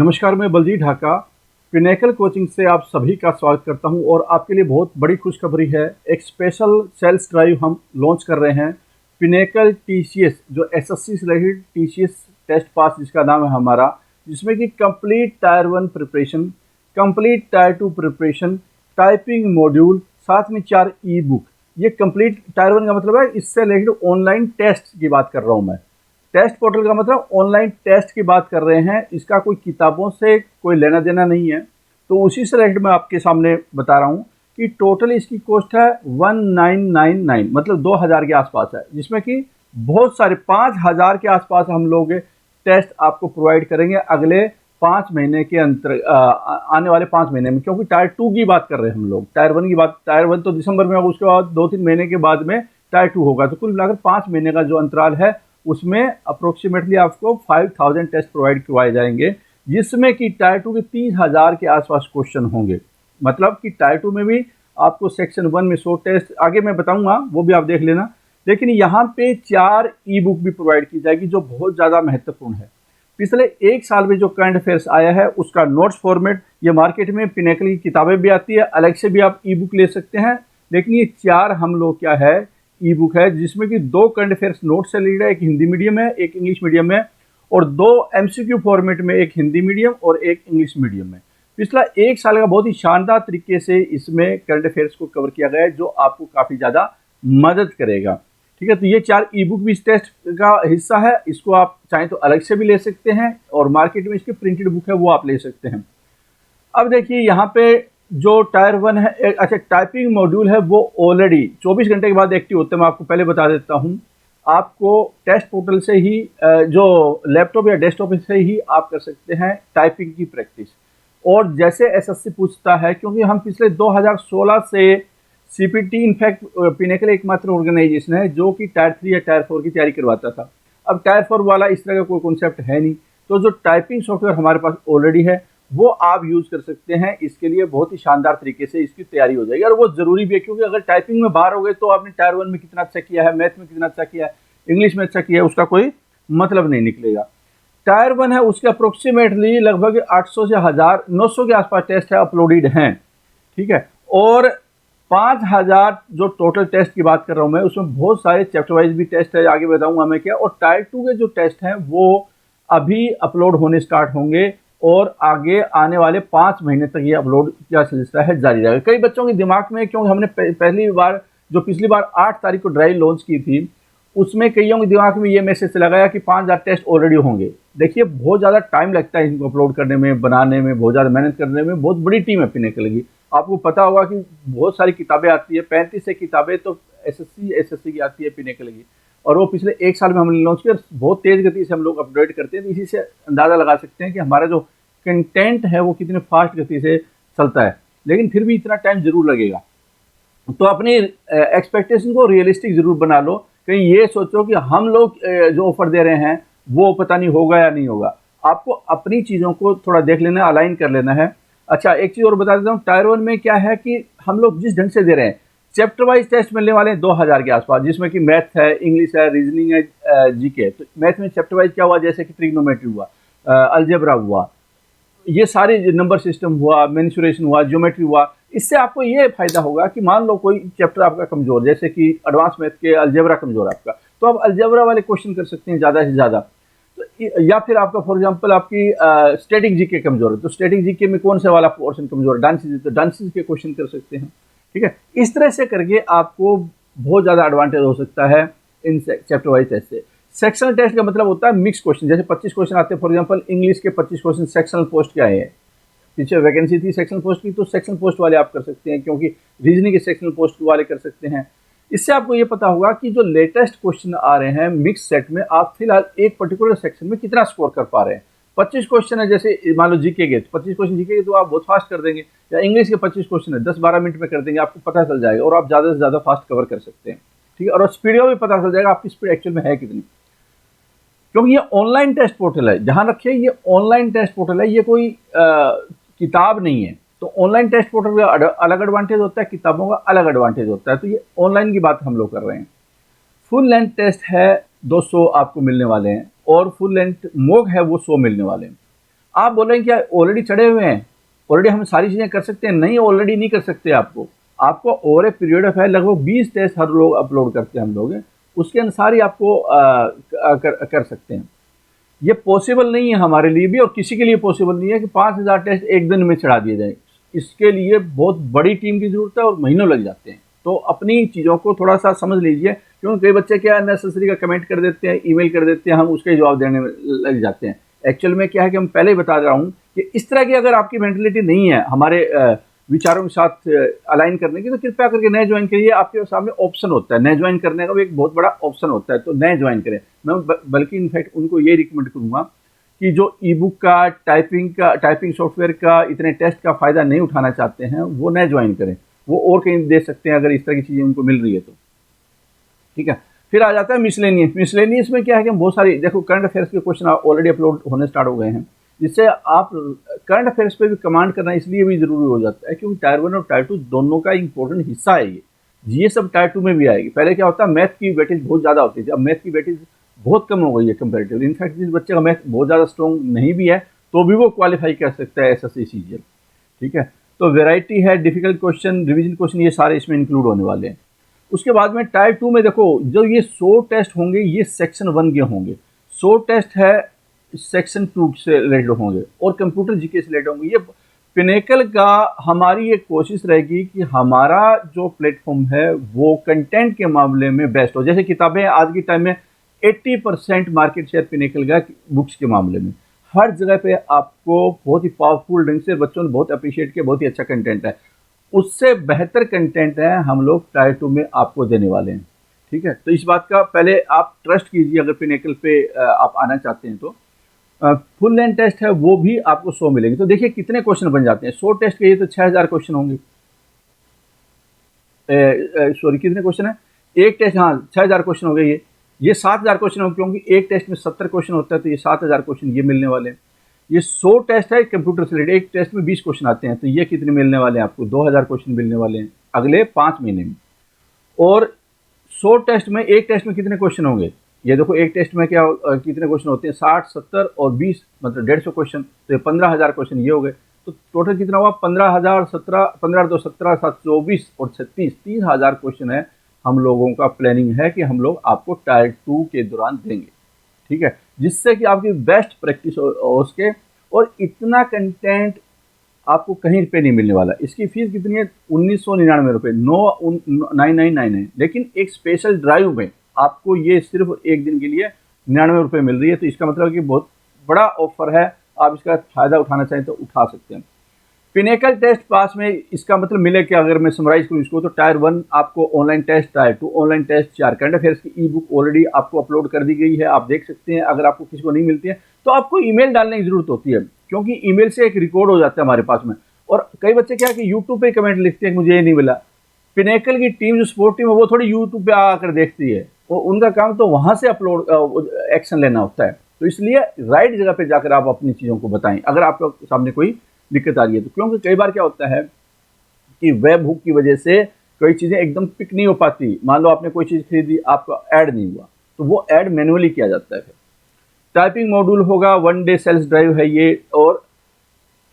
नमस्कार, मैं Baljeet Dhaka pinnacle coaching से आप सभी का स्वागत करता हूं और आपके लिए बहुत बड़ी खुशखबरी है। एक स्पेशल सेल्स ड्राइव हम लॉन्च कर रहे हैं। पिनेकल टीसीएस जो एसएससी से रिलेटेड टीसीएस टेस्ट पास जिसका नाम है हमारा, जिसमें कि complete tyre 1 preparation, complete tyre 2 preparation, typing module, साथ में 4 ई बुक। ये कंप्लीट टायर 1 का मतलब है इससे रिलेटेड ऑनलाइन टेस्ट की बात कर रहा हूँ मैं। टेस्ट पोर्टल का मतलब ऑनलाइन टेस्ट की बात कर रहे हैं। इसका कोई किताबों से कोई लेना देना नहीं है, तो उसी से रिलेटेड मैं आपके सामने बता रहा हूँ कि टोटल इसकी कॉस्ट है 1999, मतलब 2000 के आसपास है, जिसमें कि बहुत सारे 5000 के आसपास हम लोग टेस्ट आपको प्रोवाइड करेंगे अगले 5 महीने के आने वाले 5 महीने में। क्योंकि टायर 2 की बात कर रहे हैं हम लोग, टायर 1 की बात, टायर 1 तो दिसंबर में होगा, उसके बाद 2-3 महीने के बाद में टायर 2 होगा। तो कुल मिलाकर 5 महीने का जो अंतराल है उसमें अप्रोक्सीमेटली आपको 5000 टेस्ट प्रोवाइड करवाए जाएंगे, जिसमें कि टायर 2 के 30,000 के आसपास क्वेश्चन होंगे। मतलब कि टायर 2 में भी आपको सेक्शन 1 में 100 टेस्ट आगे मैं बताऊंगा, वो भी आप देख लेना। लेकिन यहाँ पे 4 ई बुक भी प्रोवाइड की जाएगी जो बहुत ज़्यादा महत्वपूर्ण है। पिछले 1 साल में जो करंट अफेयर्स आया है उसका नोट्स फॉर्मेट, ये मार्केट में पिनेकल की किताबें भी आती है, अलग से भी आप ई बुक ले सकते हैं। लेकिन ये 4 हम लोग क्या है ई बुक है, जिसमें कि 2 करंट अफेयर्स नोट से रिलेटेड है, एक हिंदी मीडियम है, एक इंग्लिश मीडियम है, और 2 एमसीक्यू फॉर्मेट में, एक हिंदी मीडियम और एक इंग्लिश मीडियम में। पिछला 1 साल का बहुत ही शानदार तरीके से इसमें करंट अफेयर्स को कवर किया गया है, जो आपको काफ़ी ज़्यादा मदद करेगा। ठीक है, तो ये 4 ई बुक भी इस टेस्ट का हिस्सा है। इसको आप चाहें तो अलग से भी ले सकते हैं, और मार्केट में इसकी प्रिंटेड बुक है वो आप ले सकते हैं। अब देखिए यहाँ पे जो टायर 1 है, अच्छा टाइपिंग मॉड्यूल है, वो ऑलरेडी 24 घंटे के बाद एक्टिव होते हैं। मैं आपको पहले बता देता हूँ, आपको टेस्ट पोर्टल से ही जो लैपटॉप या डेस्कटॉप से ही आप कर सकते हैं टाइपिंग की प्रैक्टिस। और जैसे एसएससी पूछता है, क्योंकि हम पिछले 2016 से सीपीटी, इनफैक्ट पिनेकल एकमात्र ऑर्गेनाइजेशन है जो कि टायर 3 या टायर 4 की तैयारी करवाता था। अब टायर 4 वाला इस तरह का कोई कॉन्सेप्ट है नहीं, तो जो टाइपिंग सॉफ्टवेयर हमारे पास ऑलरेडी है वो आप यूज़ कर सकते हैं। इसके लिए बहुत ही शानदार तरीके से इसकी तैयारी हो जाएगी, और वो ज़रूरी भी है, क्योंकि अगर टाइपिंग में बाहर हो गए तो आपने टायर 1 में कितना अच्छा किया है, मैथ में कितना अच्छा किया है, इंग्लिश में अच्छा किया है, उसका कोई मतलब नहीं निकलेगा। टायर 1 है, उसके अप्रोक्सीमेटली लगभग 800 से 1000, 900 के आसपास टेस्ट है अपलोडेड हैं। ठीक है, और 5000 जो टोटल टेस्ट की बात कर रहा हूँ मैं, उसमें बहुत सारे चैप्टर वाइज भी टेस्ट है, आगे बताऊंगा मैं क्या। और टायर 2 के जो टेस्ट हैं वो अभी अपलोड होने स्टार्ट होंगे, और आगे आने वाले 5 महीने तक ये अपलोड का सिलसिला है जारी रहेगा। कई बच्चों के दिमाग में, क्योंकि हमने पहली बार जो पिछली बार 8 तारीख को ड्राइव लॉन्च की थी, उसमें कईयों के दिमाग में ये मैसेज चला गया कि 5000 टेस्ट ऑलरेडी होंगे। देखिए बहुत ज़्यादा टाइम लगता है इनको अपलोड करने में, बनाने में, बहुत ज़्यादा मेहनत करने में। बहुत बड़ी टीम है पिनेकल की, आपको पता होगा कि बहुत सारी किताबें आती है, 35 से किताबें तो एसएससी की आती है पिनेकल की, और वो पिछले 1 साल में हमने लॉन्च किया। बहुत तेज़ गति से हम लोग अपडेट करते हैं, तो इसी से अंदाज़ा लगा सकते हैं कि हमारा जो कंटेंट है वो कितने फास्ट गति से चलता है। लेकिन फिर भी इतना टाइम जरूर लगेगा, तो अपनी एक्सपेक्टेशन को रियलिस्टिक जरूर बना लो। कहीं ये सोचो कि हम लोग जो ऑफर दे रहे हैं वो पता नहीं होगा या नहीं होगा। आपको अपनी चीज़ों को थोड़ा देख लेना, अलाइन कर लेना है। अच्छा, एक चीज़ और बता देता हूँ, टायर 1 में क्या है कि हम लोग जिस ढंग से दे रहे हैं, चैप्टर वाइज टेस्ट मिलने वाले हैं 2000 के आसपास, जिसमें कि मैथ है, इंग्लिश है, रीजनिंग है, जीके। तो मैथ में चैप्टर वाइज क्या हुआ, जैसे कि ट्रिग्नोमेट्री हुआ, अलजेब्रा हुआ, ये सारे नंबर सिस्टम हुआ, मेंसुरेशन हुआ, ज्योमेट्री हुआ। इससे आपको ये फायदा होगा कि मान लो कोई चैप्टर आपका कमजोर, जैसे कि एडवांस मैथ के अलजेब्रा कमजोर है आपका, तो आप अलजेब्रा वाले क्वेश्चन कर सकते हैं ज़्यादा से ज़्यादा। तो या फिर आपका फॉर एग्जांपल आपकी स्टैटिक जीके कमजोर है, तो स्टैटिक जीके में कौन सा वाला पोर्शन कमजोर है, डांसेस, तो डांसेस के क्वेश्चन कर सकते हैं। ठीक है, इस तरह से करके आपको बहुत ज़्यादा एडवांटेज हो सकता है इन चैप्टर वाइज टेस्ट से। सेक्शनल टेस्ट का मतलब होता है मिक्स क्वेश्चन, जैसे 25 क्वेश्चन आते हैं, फॉर एग्जांपल इंग्लिश के 25 क्वेश्चन सेक्शनल पोस्ट के आए हैं। पीछे वैकेंसी थी सेक्शनल पोस्ट की, तो सेक्शनल पोस्ट वाले आप कर सकते हैं, क्योंकि रीजनिंग के सेक्शनल पोस्ट वाले कर सकते हैं। इससे आपको ये पता होगा कि जो लेटेस्ट क्वेश्चन आ रहे हैं मिक्स सेट में, आप फिलहाल एक पर्टिकुलर सेक्शन में कितना स्कोर कर पा रहे हैं। 25 क्वेश्चन है, जैसे मान लो जीके के, 25 क्वेश्चन जीके के तो आप बहुत फास्ट कर देंगे, या इंग्लिश के 25 क्वेश्चन है 10-12 मिनट में कर देंगे, आपको पता चल जाएगा, और आप ज़्यादा से ज़्यादा फास्ट कवर कर सकते हैं। ठीक है, और स्पीड में भी पता चल जाएगा आपकी स्पीड एक्चुअल में है कितनी, क्योंकि ये ऑनलाइन टेस्ट पोर्टल है। ध्यान रखिए, ये ऑनलाइन टेस्ट पोर्टल है, ये कोई किताब नहीं है। तो ऑनलाइन टेस्ट पोर्टल का अलग एडवांटेज होता है, किताबों का अलग एडवांटेज होता है। तो ये ऑनलाइन की बात हम लोग कर रहे हैं। फुल लेंथ टेस्ट है 200 आपको मिलने वाले हैं, और फुल लेंथ मॉक है वो 100 मिलने वाले हैं। आप बोलेंगे क्या ऑलरेडी चढ़े हुए हैं, ऑलरेडी हम सारी चीज़ें कर सकते हैं? नहीं, ऑलरेडी नहीं कर सकते। आपको ओवर ए पीरियड ऑफ है लगभग 20 टेस्ट हर लोग अपलोड करते हैं हम लोग, उसके अनुसार ही आपको कर सकते हैं। ये पॉसिबल नहीं है हमारे लिए भी, और किसी के लिए पॉसिबल नहीं है कि 5000 टेस्ट एक दिन में चढ़ा दिए जाएं। इसके लिए बहुत बड़ी टीम की ज़रूरत है और महीनों लग जाते हैं। तो अपनी चीज़ों को थोड़ा सा समझ लीजिए, क्योंकि कई बच्चे क्या नेसेसरी का कमेंट कर देते हैं, ईमेल कर देते हैं, हम उसके जवाब देने में लग जाते हैं। एक्चुअल में क्या है कि हम पहले ही बता रहा हूँ कि इस तरह की अगर आपकी मेंटलिटी नहीं है हमारे विचारों के साथ अलाइन करने की, तो कृपया करके नए ज्वाइन करिए। आपके सामने ऑप्शन होता है, नए ज्वाइन करने का भी एक बहुत बड़ा ऑप्शन होता है, तो नए ज्वाइन करें। मैं बल्कि इनफैक्ट उनको ये रिकमेंड करूँगा कि जो ई बुक का, टाइपिंग सॉफ्टवेयर का इतने टेस्ट का फ़ायदा नहीं उठाना चाहते हैं, वो नए ज्वाइन करें। वो और कहीं दे सकते हैं अगर इस तरह की चीज़ें उनको मिल रही है तो। ठीक है, फिर आ जाता है मिसलेनियस। मिसलेनियस में क्या है कि हम बहुत सारी, देखो करंट अफेयर्स के क्वेश्चन ऑलरेडी अपलोड होने स्टार्ट हो गए हैं, जिससे आप करंट अफेयर्स पे भी कमांड करना इसलिए भी ज़रूरी हो जाता है क्योंकि टायर 1 और टायर 2 दोनों का इंपॉर्टेंट हिस्सा है ये सब टायर 2 में भी आएगी। पहले क्या होता है, मैथ की वेटेज बहुत ज़्यादा होती थी, अब मैथ की वेटेज बहुत कम हो गई है कंपेरेटिवली। इनफैक्ट जिस बच्चे का मैथ बहुत ज़्यादा स्ट्रॉन्ग नहीं भी है तो भी वो क्वालिफाई कर सकता है SSC CGL। ठीक है, तो वेराइटी है, डिफिकल्ट क्वेश्चन, रिविजन क्वेश्चन, ये सारे इसमें इंक्लूड होने वाले हैं। उसके बाद में टायर 2 में देखो, जो ये 100 टेस्ट होंगे ये सेक्शन 1 के होंगे, 100 टेस्ट है सेक्शन 2 से रिलेटेड होंगे और कंप्यूटर जीके से रिलेटेड होंगे। ये पिनेकल का हमारी एक कोशिश रहेगी कि हमारा जो प्लेटफॉर्म है वो कंटेंट के मामले में बेस्ट हो। जैसे किताबें आज के टाइम में 80% मार्केट शेयर पिनेकल का बुक्स के मामले में, हर जगह पे आपको बहुत ही पावरफुल ढंग से बच्चों ने बहुत अप्रिशिएट किया, बहुत ही अच्छा कंटेंट है। उससे बेहतर कंटेंट है हम लोग टायर 2 में आपको देने वाले हैं। ठीक है, तो इस बात का पहले आप ट्रस्ट कीजिए। अगर पिनेकल पे आप आना चाहते हैं तो फुल लेंथ टेस्ट है वो भी आपको 100 मिलेंगे। तो देखिए कितने क्वेश्चन बन जाते हैं, 100 टेस्ट के लिए तो 6000 क्वेश्चन होंगे। सॉरी, कितने क्वेश्चन है, एक टेस्ट, हाँ 6000 क्वेश्चन हो गए। ये 7000 क्वेश्चन होंगे क्योंकि एक टेस्ट में 70 क्वेश्चन होता है, तो ये 7000 क्वेश्चन ये मिलने वाले हैं। ये 100 टेस्ट है कंप्यूटर से रिलेटेड, एक टेस्ट में 20 क्वेश्चन आते हैं, तो ये कितने मिलने वाले हैं आपको, 2000 क्वेश्चन मिलने वाले हैं अगले 5 महीने में। और 100 टेस्ट में, एक टेस्ट में कितने क्वेश्चन होंगे, ये देखो एक टेस्ट में क्या कितने क्वेश्चन होते हैं, 60, 70 और 20, मतलब 150 क्वेश्चन, तो 15000 क्वेश्चन ये हो गए। तो टोटल कितना हुआ, 15000, 17, 15 2 17 7 24 और 36, 3000 क्वेश्चन है हम लोगों का प्लानिंग है कि हम लोग आपको टायर 2 के दौरान देंगे। ठीक है, जिससे कि आपकी बेस्ट प्रैक्टिस हो उसके, और इतना कंटेंट आपको कहीं पे नहीं मिलने वाला। इसकी फीस कितनी है, 1999 रुपये, 9999। लेकिन एक स्पेशल ड्राइव में आपको ये सिर्फ एक दिन के लिए 99 रुपये मिल रही है। तो इसका मतलब कि बहुत बड़ा ऑफर है, आप इसका फ़ायदा उठाना चाहें तो उठा सकते हैं। पिनेकल टेस्ट पास में इसका मतलब मिले कि अगर मैं समराइज करूँ इसको, तो टायर 1 आपको online test, tier 2 online test, 4 current affairs की ई बुक ऑलरेडी आपको अपलोड कर दी गई है, आप देख सकते हैं। अगर आपको किसी को नहीं मिलती है तो आपको ईमेल डालने की ज़रूरत होती है, क्योंकि ईमेल से एक रिकॉर्ड हो जाता है हमारे पास में। और कई बच्चे क्या है कि यूट्यूब पे कमेंट लिखते हैं कि मुझे ये नहीं मिला। पिनेकल की टीम, जो सपोर्ट टीम है, वो थोड़ी यूट्यूब पे आकर देखती है, वो उनका काम तो वहाँ से अपलोड एक्शन लेना होता है। तो इसलिए राइट जगह पे जाकर आप अपनी चीज़ों को बताएं अगर आपके सामने कोई दिक्कत आ रही है तो। क्योंकि कई बार क्या होता है कि वेब हुक की वजह से कई चीज़ें एकदम पिक नहीं हो पाती। मान लो आपने कोई चीज़ खरीदी, आपका ऐड नहीं हुआ, तो वो ऐड मैनुअली किया जाता है। फिर टाइपिंग मॉड्यूल होगा, 1 डे सेल्स ड्राइव है ये, और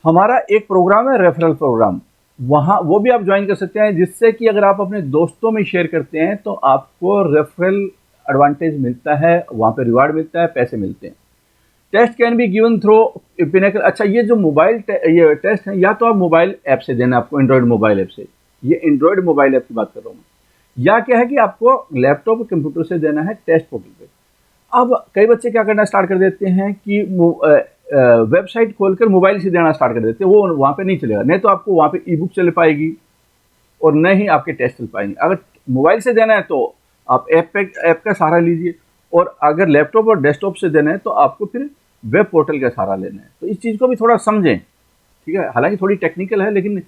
हमारा एक प्रोग्राम है रेफरल प्रोग्राम, वहाँ वो भी आप ज्वाइन कर सकते हैं, जिससे कि अगर आप अपने दोस्तों में शेयर करते हैं तो आपको रेफरल एडवांटेज मिलता है, वहाँ पे रिवार्ड मिलता है, पैसे मिलते हैं। Test can be given through Pinnacle. अच्छा, ये जो मोबाइल ये टेस्ट है, या तो आप मोबाइल ऐप से देना, आपको एंड्रॉयड मोबाइल ऐप से, ये एंड्रॉयड मोबाइल ऐप की बात कर रहा हूँ, या क्या है कि आपको लैपटॉप कंप्यूटर से देना है टेस्ट पोर्टल पे। अब कई बच्चे क्या करना स्टार्ट कर देते हैं कि वेबसाइट खोलकर मोबाइल से देना स्टार्ट कर देते हैं, वो वहाँ पे नहीं चलेगा। नहीं तो आपको वहाँ पे ई बुक चल पाएगी और न ही आपके टेस्ट चल पाएंगे। अगर मोबाइल से देना है तो आप ऐप का सहारा लीजिए, और अगर लैपटॉप और डेस्कटॉप से देना है तो आपको फिर वेब पोर्टल का सहारा लेना है। तो इस चीज़ को भी थोड़ा समझें। ठीक है, हालांकि थोड़ी टेक्निकल है, लेकिन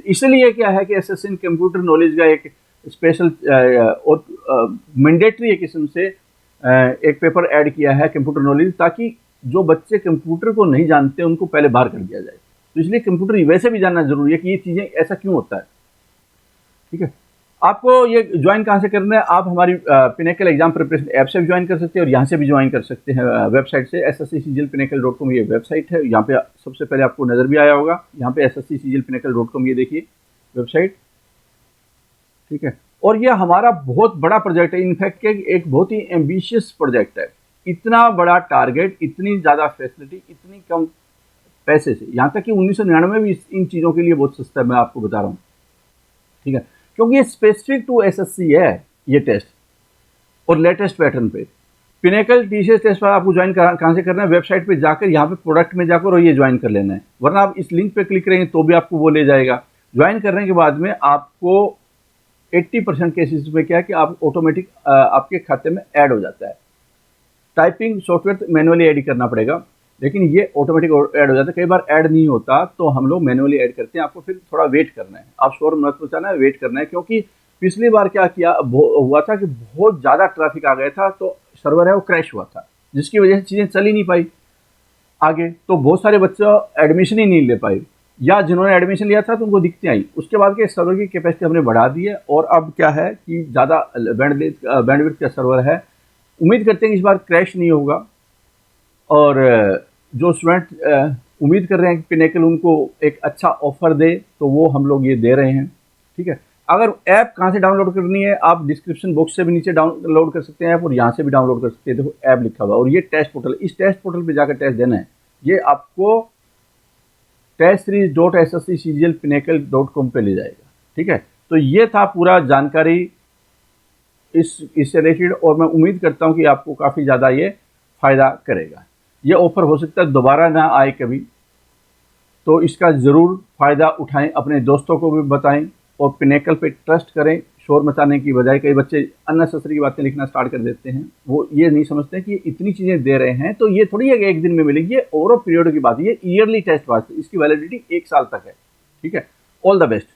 इसलिए क्या है कि एसएससी कंप्यूटर नॉलेज का एक स्पेशल और मैंडेटरी किस्म से एक पेपर ऐड किया है कंप्यूटर नॉलेज, ताकि जो बच्चे कंप्यूटर को नहीं जानते उनको पहले बाहर कर दिया जाए। तो इसलिए कंप्यूटर वैसे भी जानना जरूरी है कि ये चीज़ें ऐसा क्यों होता है। ठीक है, आपको ये ज्वाइन कहाँ से करना है, आप हमारी पिनेकल एग्जाम प्रिपरेशन ऐप से भी ज्वाइन कर सकते हैं और यहाँ से भी ज्वाइन कर सकते हैं वेबसाइट से। ssccglpinnacle.com ये वेबसाइट है। यहाँ पे सबसे पहले आपको नज़र भी आया होगा, यहाँ पे ssccglpinnacle.com ये देखिए वेबसाइट, ठीक है। और ये हमारा बहुत बड़ा प्रोजेक्ट है, इनफैक्ट एक बहुत ही एम्बिशियस प्रोजेक्ट है। इतना बड़ा टारगेट, इतनी ज़्यादा फैसिलिटी, इतनी कम पैसे से, यहाँ तक कि 1999 में भी इन चीज़ों के लिए बहुत सस्ता है, मैं आपको बता रहा हूँ, ठीक है। क्योंकि ये स्पेसिफिक टू एसएससी है ये टेस्ट, और लेटेस्ट पैटर्न पे। पिनेकल टीसीएस टेस्ट पर आपको ज्वाइन कहाँ से करना है, वेबसाइट पे जाकर, यहाँ पे प्रोडक्ट में जाकर और ये ज्वाइन कर लेना है, वरना आप इस लिंक पे क्लिक करेंगे तो भी आपको वो ले जाएगा। ज्वाइन करने के बाद में आपको 80% केसेस में क्या है कि आप ऑटोमेटिक आपके खाते में ऐड हो जाता है। टाइपिंग सॉफ्टवेयर मैनुअली ऐड करना पड़ेगा, लेकिन ये ऑटोमेटिक ऐड हो जाता है। कई बार ऐड नहीं होता तो हम लोग मैनुअली ऐड करते हैं, आपको फिर थोड़ा वेट करना है, आप शोर मत मचाना है, वेट करना है। क्योंकि पिछली बार क्या किया हुआ था कि बहुत ज़्यादा ट्रैफिक आ गया था, तो सर्वर है वो क्रैश हुआ था, जिसकी वजह से चीज़ें चल ही नहीं पाई आगे, तो बहुत सारे बच्चे एडमिशन ही नहीं ले पाए, या जिन्होंने एडमिशन लिया था तो उनको दिक्कतें आई। उसके बाद के सर्वर की कैपेसिटी हमने बढ़ा दी है, और अब क्या है कि ज़्यादा बैंडविड्थ का सर्वर है। उम्मीद करते हैं कि इस बार क्रैश नहीं होगा, और जो स्टूडेंट उम्मीद कर रहे हैं कि पिनेकल उनको एक अच्छा ऑफर दे, तो वो हम लोग ये दे रहे हैं, ठीक है। अगर ऐप कहाँ से डाउनलोड करनी है, आप डिस्क्रिप्शन बॉक्स से भी नीचे डाउनलोड कर सकते हैं ऐप, और यहाँ से भी डाउनलोड कर सकते हैं। देखो ऐप लिखा हुआ, और ये टेस्ट पोर्टल, इस टेस्ट पोर्टल पे जाकर टेस्ट देना है। ये आपको testseries.ssccglpinnacle.com पे ले जाएगा, ठीक है। तो ये था पूरा जानकारी इससे रिलेटेड, और मैं उम्मीद करता हूँ कि आपको काफ़ी ज़्यादा ये फ़ायदा करेगा। ये ऑफ़र हो सकता है दोबारा ना आए कभी, तो इसका ज़रूर फ़ायदा उठाएं, अपने दोस्तों को भी बताएं, और पिनेकल पे ट्रस्ट करें। शोर मचाने की बजाय कई बच्चे अननेसेसरी की बातें लिखना स्टार्ट कर देते हैं, वो ये नहीं समझते कि इतनी चीज़ें दे रहे हैं तो ये थोड़ी है कि एक दिन में मिलेगी, ये ओवर पीरियड की बात है, ये ईयरली टेस्ट वास्ते, इसकी वैलिडिटी 1 साल तक है, ठीक है। All the best.